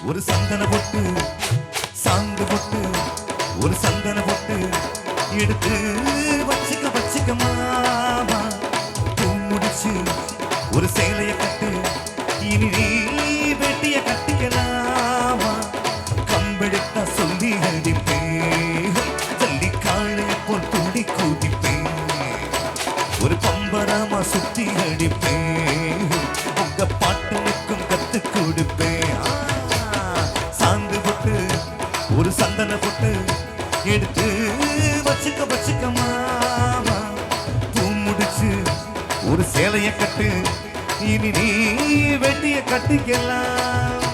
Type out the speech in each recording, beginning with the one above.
ஒரு சந்தன பொட்டு சாந்து பொட்டு ஒரு சந்தன பொட்டு எடுத்து வச்சுக்க வச்சுக்க மாமா பூ முடிச்சு ஒரு சேலைய கட்டு இனி நீ வெட்டிய கட்டிக்கலாமா கம்பெடுத்தா சொல்லி அடிப்பேன் ஜல்லி காளைய போல் துள்ளி கூட்டிப்பேன் ஒரு பம்பரமா சுத்தி அடிப்பேன் உங்க பாட்டனுக்கும் கத்து கொடுப்பேன் சாந்து போட்டு ஒரு சந்தன போட்டு எடுத்து வச்சுக்க வச்சுக்க மாமா பூ முடிச்சு ஒரு சேலைய கட்டு இனி நீ வெட்டிய கட்டிக்கலாம்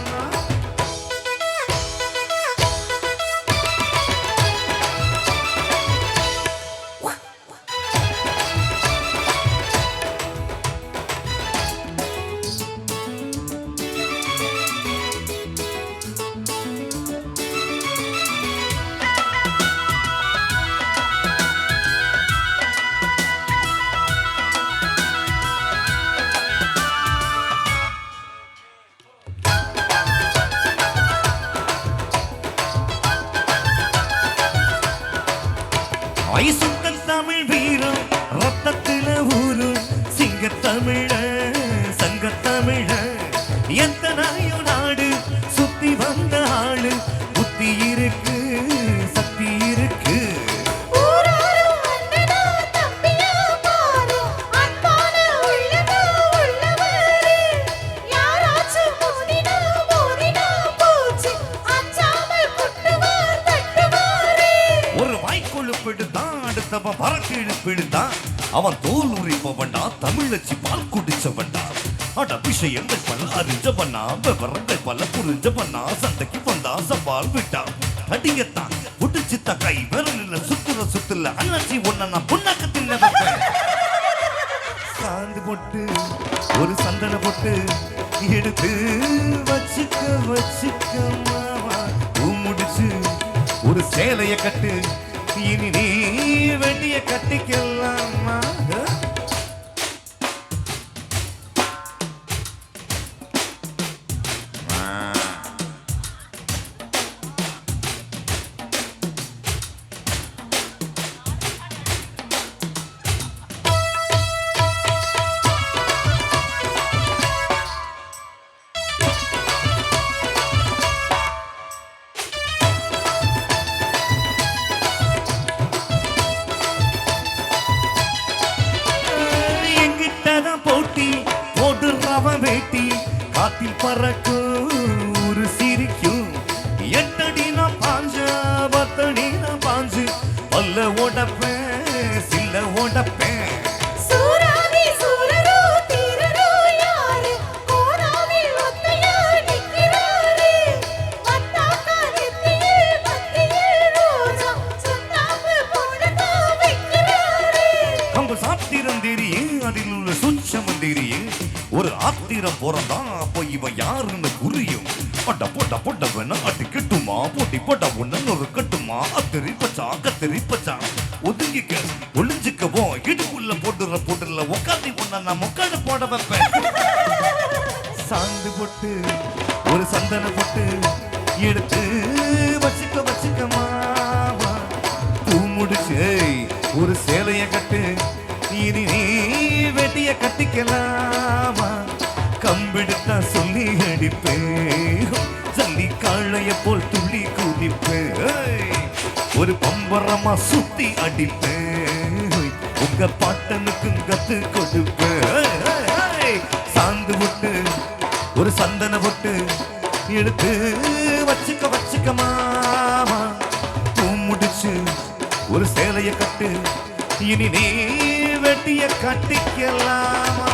ஐசுத்தன் தமிழ் வீரம் ரத்தத்தில ஊரும் சிங்க தமிழ சங்க தமிழ எந்த நாயோ நாடு சுத்தி வந்த ஆளு புத்தி இருக்கு சக்தி இருக்கு அவன் தோல் உரிப்பவனா தமிழச்சி பால் குடிச்சவனா அட விஷயங்கள் பல அறிஞ்சவனா விவரங்கள் பல புரிஞ்சவனா சண்டைக்கு வந்தா சவால் விட்டா அடியத்தான் உடிச்சுத்த கை விரலில் சுத்துல அண்ணாச்சி ஒன்ன நான் புண்ணாக்கத்தில் சாந்து போட்டு ஒரு சந்தன போட்டு எடுத்து வச்சுக்க வச்சுக்க மாமா பூ முடிச்சு ஒரு சேலைய கட்டு இனி நீ வெட்டிய கட்டிக்கலாமா வேட்டி காத்தில் பறக்கும் ஒரு சிரிக்கும் எட்டடி நான் பாஞ்ச பத்தடி நான் பாஞ்சு பல்ல ஓடப்பேன் சில்ல ஓடப்பேன் சாத்திரம் தெரியும் அதில் உள்ள சுச்சம் தெரியும் ஒரு ஆத்திரம் போறதான் அப்போ இவன் யாருன்னு புரியும் பட்ட போட்ட போட்ட வேணா அட்டி கட்டுமா போட்டி போட்ட ஒன்னு ஒரு கட்டுமா அத்திரி பச்சா கத்திரி பச்சா ஒதுங்கிக்க ஒளிஞ்சுக்கவோ இடுக்குள்ள போட்டுல உட்காந்து ஒன்ன நான் முக்காடு போட வைப்பேன் சாந்து போட்டு ஒரு சந்தன போட்டு எடுத்து வச்சுக்க வச்சுக்க மாமா பூ முடிச்சு ஒரு சேலைய கட்டு இனி நீ வெட்டிய கட்டிக்கலாமா கம்பெடுத்தா சொல்லி அடிப்பேன் ஜல்லி காளைய போல் துள்ளி குதிப்பேன் ஒரு பம்பரமா சுத்தி அடிப்பேன் உங்க பாட்டனுக்கும் கத்து கொடுப்பேன் சாந்து போட்டு ஒரு சந்தன போட்டு எடுத்து வச்சுக்க வச்சுக்க மாமா பூ முடிச்சு ஒரு சேலைய கட்டு இனி நீ வெட்டிய கட்டிக்கலாமா